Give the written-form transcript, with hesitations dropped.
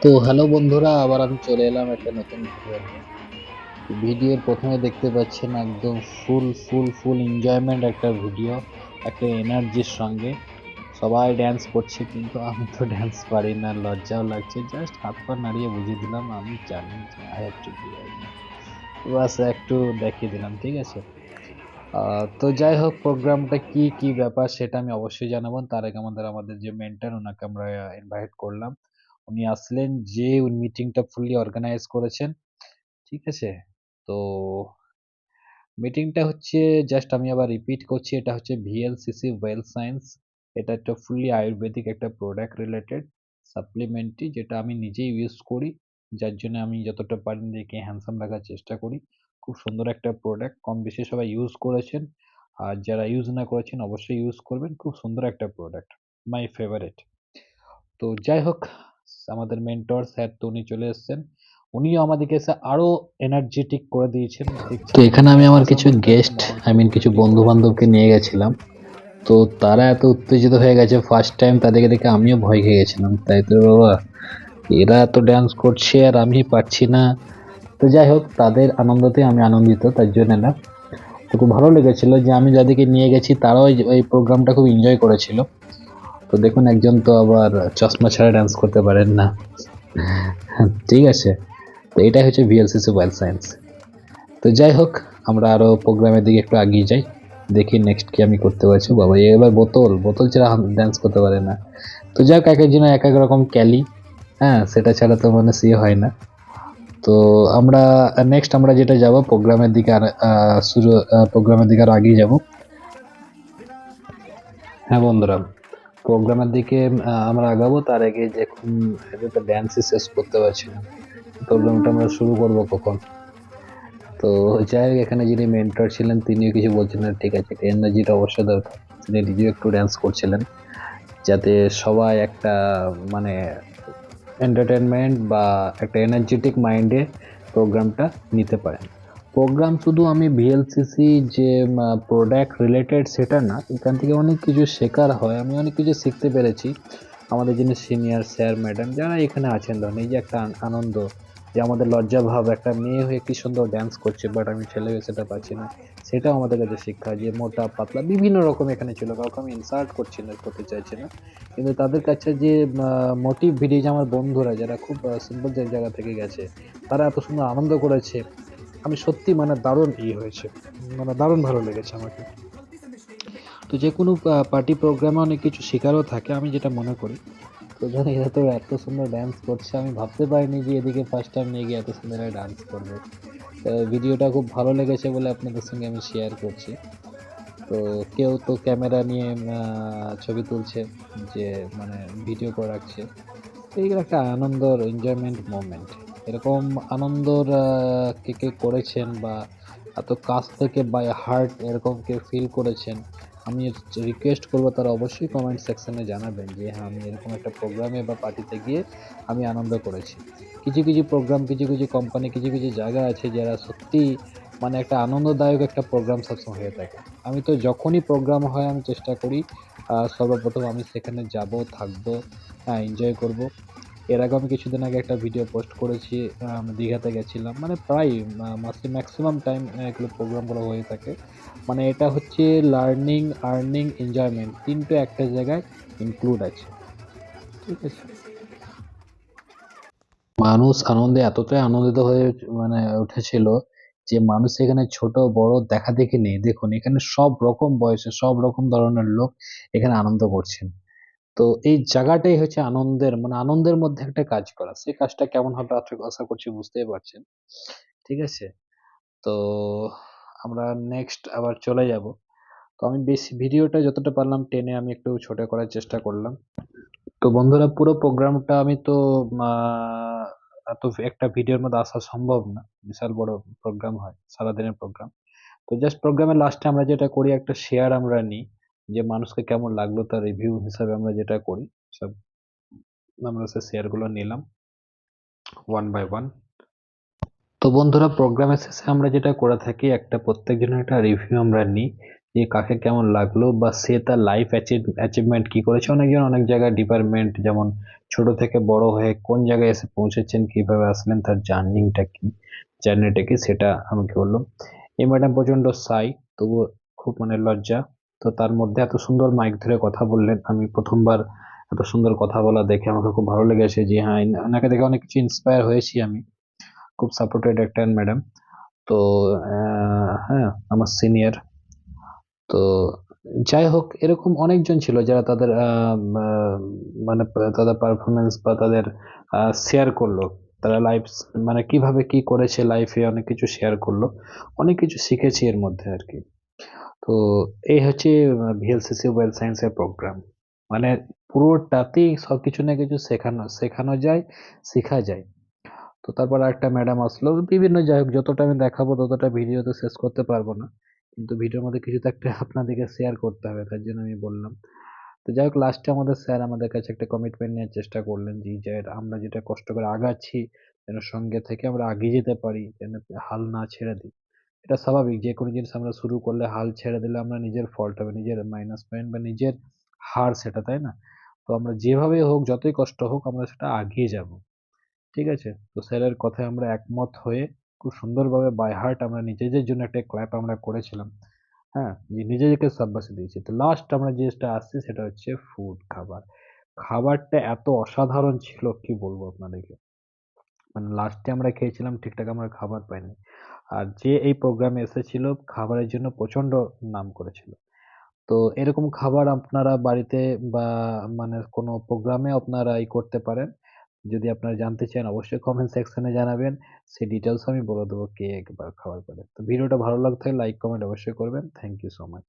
তো হ্যালো বন্ধুরা, আবার আমি চলে এলাম একটা নতুন ভিডিও নিয়ে। ভিডিওর প্রথমে দেখতে পাচ্ছেন একদম ফুল এনজয়মেন্ট একটা ভিডিও, একটা এনার্জির সঙ্গে সবাই ড্যান্স করছে, কিন্তু আমি তো ড্যান্স পারি না, লজ্জাও লাগছে। জাস্ট হাত পা নাড়িয়ে বুঝিয়ে দিলাম আমি জানি যে I have to do right now, বাস একটু দেখিয়ে দিলাম, ঠিক আছে। তো যাই হোক, প্রোগ্রামটা কি কি ব্যাপার সেটা আমি অবশ্যই জানাবো। তার আগে আমাদের যে মেন্টর, ওনাকে আমরা ইনভাইট করলাম। উনি আসলেন, যে মিটিংটা ফুললি অর্গানাইজ করেছেন, ঠিক আছে। তো মিটিংটা হচ্ছে, জাস্ট আমি আবার রিপিট করছি, এটা হচ্ছে ভিএলসিসি ওয়েল সায়েন্স। এটা একটা ফুললি আয়ুর্বেদিক একটা প্রোডাক্ট রিলেটেড সাপ্লিমেন্টারি, যেটা আমি নিজেই ইউজ করি, যার জন্য আমি যতটা পারি নিজেকে হ্যান্ডসাম রাখার চেষ্টা করি। খুব সুন্দর একটা প্রোডাক্ট, কম বেশি সবাই ইউজ করেছেন, আর যারা ইউজ না করেছেন অবশ্যই ইউজ করবেন। খুব সুন্দর একটা প্রোডাক্ট, মাই ফেভারিট। তো যাই হোক, আমাদের মেন্টর স্যার তো উনি চলে এসেছেন, উনিও আমাদেরকে এসে আরো এনার্জেটিক করে দিয়েছেন। তো এখানে আমি আমার কিছু গেস্ট, আই মিন কিছু বন্ধু বান্ধবকে নিয়ে গেছিলাম। তো তারা এত উত্তেজিত হয়ে গেছে, ফার্স্ট টাইম তাদেরকে দেখে আমিও ভয় খেয়ে গেছিলাম। তাই তো বাবা, এরা এত ড্যান্স করছে আর আমি পারছি না। তো যাই হোক, তাদের আনন্দতে আমি আনন্দিত, তার জন্য না। তো খুব ভালো লেগেছিল যে আমি যাদেরকে নিয়ে গেছি তারাও এই প্রোগ্রামটা খুব এনজয় করেছিল। তো দেখুন, একজন তো আবার চশমা ছাড়া ডান্স করতে পারেন না। ঠিক আছে, তো এটাই হচ্ছে ভিএলসিসি ওয়েল সায়েন্স। তো যাই হোক, আমরা আরো প্রোগ্রামের দিকে একটু এগিয়ে যাই, দেখি নেক্সট কি আমি করতে পারছি। বাবা, এবার বোতল বোতল ছাড়া ডান্স করতে পারে না। তো যাক, এক একজনের এক এক রকম ক্যালি, হ্যাঁ, সেটা ছাড়া তো মানে সে হয় না। তো আমরা নেক্সট আমরা যেটা যাব প্রোগ্রামের দিকে, আর শুরু প্রোগ্রামের দিকে আরো এগিয়ে যাব। হ্যাঁ বন্ধুরা, প্রোগ্রামের দিকে আমরা আগাবো, তার আগে দেখুন, এটা ড্যান্সই শেষ করতে পারছি না, প্রোগ্রামটা আমরা শুরু করব কখন। তো যাই হোক, এখানে যিনি মেন্টর ছিলেন তিনিও কিছু বলছেন না, ঠিক আছে, এনার্জিটা অবশ্যই দরকার। তিনি নিজেও একটু ড্যান্স করছিলেন, যাতে সবাই একটা মানে এন্টারটেনমেন্ট বা একটা এনার্জেটিক মাইন্ডে প্রোগ্রামটা নিতে পারেন। প্রোগ্রাম শুধু আমি ভিএলসিসি যে প্রোডাক্ট রিলেটেড সেটা না, এখান থেকে অনেক কিছু শেখার হয়, আমি অনেক কিছু শিখতে পেরেছি। আমাদের যিনি সিনিয়র স্যার ম্যাডাম যারা এখানে আছেন, ধরুন এই যে একটা আনন্দ, যে আমাদের লজ্জা ভাব, একটা মেয়ে হয়ে কি সুন্দর ড্যান্স করছে, বাট আমি ছেলে হয়ে সেটা পাচ্ছি না, সেটাও আমাদের কাছে শিক্ষা। যে মোটা পাতলা বিভিন্ন রকম এখানে ছিল, কাউকে আমি ইনসাল্ট করছি না, করতে চাইছি না, কিন্তু তাদের কাছে যে মোটিভ ভিডিও, যে আমার বন্ধুরা যারা খুব সিম্পল জায়গা থেকে গেছে, তারা এত সুন্দর আনন্দ করেছে, আমি সত্যি মানে দারুণ হয়েছে, মানে দারুণ ভালো লেগেছে আমাকে। তো যে কোনো পার্টি প্রোগ্রামে অনেক কিছু শেখারও থাকে, আমি যেটা মনে করি। তো যখন এরা তো এত সুন্দর ড্যান্স করছে, আমি ভাবতে পারিনি যে এদিকে ফার্স্ট টাইম নিয়ে গিয়ে এত সুন্দর ডান্স করবে। তো ভিডিওটা খুব ভালো লেগেছে বলে আপনাদের সঙ্গে আমি শেয়ার করছি। তো কেউ তো ক্যামেরা নিয়ে ছবি তুলছে, যে মানে ভিডিও করে রাখছে। তো এইগুলো একটা আনন্দর এনজয়মেন্ট মোমেন্ট। এরকম আনন্দর কে কে করেছেন, বা এত কাছ থেকে বাই হার্ট এরকম কেউ ফিল করেছেন, আমি রিকোয়েস্ট করবো তারা অবশ্যই কমেন্ট সেকশনে জানাবেন যে হ্যাঁ, আমি এরকম একটা প্রোগ্রামে বা পার্টিতে গিয়ে আমি আনন্দ করেছি। কিছু কিছু প্রোগ্রাম, কিছু কিছু কোম্পানি, কিছু কিছু জায়গা আছে যারা সত্যি মানে একটা আনন্দদায়ক একটা প্রোগ্রাম সবসময় হয়ে থাকে। আমি তো যখনই প্রোগ্রাম হয় আমি চেষ্টা করি সর্বপ্রথম আমি সেখানে যাব, থাকবো, হ্যাঁ, এনজয় করব। এর আগে আমি কিছুদিন আগে একটা ভিডিও পোস্ট করেছি, আমি দীঘাতে গেছিলাম, মানে প্রায় মাসে ম্যাক্সিমাম টাইম এগুলো প্রোগ্রামগুলো হয়ে থাকে। মানে এটা হচ্ছে লার্নিং, আর্নিং, এনজয়মেন্ট, তিনটে একটা জায়গায় ইনক্লুড আছে, ঠিক আছে। মানুষ আনন্দে এতটাই আনন্দিত হয়ে মানে উঠেছিল, যে মানুষ এখানে ছোট বড় দেখা দেখি নেই। দেখুন, এখানে সব রকম বয়সে সব রকম ধরনের লোক এখানে আনন্দ করছেন। তো এই জায়গাটাই হচ্ছে আনন্দের, মানে আনন্দের মধ্যে একটা কাজ করা। সেই কাজটা কেমন হবে আশা করছি বুঝতেই পারছেন। ঠিক আছে? তো আমরা নেক্সট আবার চলে যাব। তো আমি বেশি ভিডিওটা যতটা পারলাম টেনে আমি একটু ছোট করার চেষ্টা করলাম। তো বন্ধুরা, পুরো প্রোগ্রামটা আমি তো আ এত একটা ভিডিওর মধ্যে আসা সম্ভব না। বিশাল বড় প্রোগ্রাম হয়, সারাদিনের প্রোগ্রাম। তো জাস্ট প্রোগ্রামের লাস্টে আমরা যেটা করি, একটা শেয়ার আমরা নিই, যে মানুষকে কেমন লাগলো তার রিভিউ হিসাবে আমরা যেটা করি, সব আমরা সেই শেয়ার গুলো নিলাম ওয়ান বাই ওয়ান। তো বন্ধুরা, প্রোগ্রামের শেষে আমরা যেটা করে থাকি, একটা প্রত্যেকজনের একটা রিভিউ আমরা নিই, যে কাকে কেমন লাগলো বা সে তার লাইফ অ্যাচিভমেন্ট কি করেছে। অনেকজন অনেক জায়গায় ডিপার্টমেন্ট, যেমন ছোট থেকে বড় হয়ে কোন জায়গায় এসে পৌঁছেছেন, কিভাবে আসলেন, তার জার্নিটা কি সেটা আমাকে বললো। এই ম্যাডাম প্রচন্ড সাই, তবু খুব মানে লজ্জা। তো তার মধ্যে এত সুন্দর মাইক ধরে কথা বললেন, আমি প্রথমবার এত সুন্দর কথা বলা দেখে আমাকে খুব ভালো লেগেছে। যে হ্যাঁ, এনাকে দেখে অনেক কিছু ইন্সপায়ার হয়েছি আমি। খুব সাপোর্টেড একটা ম্যাডাম। তো হ্যাঁ, আমার সিনিয়র। তো যাই হোক, এরকম অনেকজন ছিল যারা তাদের মানে তাদের পারফরমেন্স বা তাদের শেয়ার করলো। তারা লাইফ মানে কিভাবে কি করেছে লাইফে, অনেক কিছু শেয়ার করলো। অনেক কিছু শিখেছি এর মধ্যে আর কি। তো এই হচ্ছে ভিএলসিসি ওয়েল সায়েন্সের প্রোগ্রাম। মানে পুরোটাতেই সবকিছু না কিছু শেখানো যায়, শেখা যায়। তো তারপর একটা ম্যাডাম আসলো, বিভিন্ন যাই হোক, যতটা আমি দেখাবো ততটা ভিডিওতে শেষ করতে পারবো না, কিন্তু ভিডিওর মধ্যে কিছু তো একটা আপনাদেরকে শেয়ার করতে হবে, তার জন্য আমি বললাম। তো যাই হোক, লাস্টে আমাদের স্যার আমাদের কাছে একটা কমিটমেন্ট নেওয়ার চেষ্টা করলেন, যে আমরা যেটা কষ্ট করে আগাচ্ছি যেন সঙ্গে থেকে আমরা এগিয়ে যেতে পারি, যেন হাল না ছেড়ে দিই। এটা স্বাভাবিক, যে কোনো জিনিস আমরা শুরু করলে হাল ছেড়ে দিলে আমরা নিজের ফল্ট হবে, নিজের মাইনাস পয়েন্ট বা নিজের হার সেটা, তাই না? তো আমরা যেভাবে হোক, যতই কষ্ট হোক, আমরা সেটা এগিয়ে যাব। ঠিক আছে? তো স্যারের কথায় আমরা একমত হয়ে খুব সুন্দরভাবে বাই হার্ট আমরা নিজেদের জন্য একটা ক্ল্যাপ আমরা করেছিলাম। হ্যাঁ? নিজেদেরকে শাবাশি দিয়েছি। তো লাস্ট আমরা যে যেটা আসছি সেটা হচ্ছে ফুড, খাবার। খাবারটা এত অসাধারণ ছিল, কি বলবো আপনাদেরকে। মানে লাস্টে আমরা খেয়েছিলাম, ঠিকঠাক আমরা খাবার পাইনি। আর যে এই প্রোগ্রামে এসেছিল, খাবারের জন্য প্রচন্ড নাম করেছিল। তো এরকম খাবার আপনারা বাড়িতে বা মানে কোনো প্রোগ্রামে আপনারা করতে পারেন। যদি আপনারা জানতে চান অবশ্যই কমেন্ট সেকশনে জানাবেন। সেই ডিটেইলস আমি বলে দেবো কে একবার খাবার পারে। তো ভিডিওটা ভালো লাগলে লাইক কমেন্ট অবশ্যই করবেন। Thank you so much.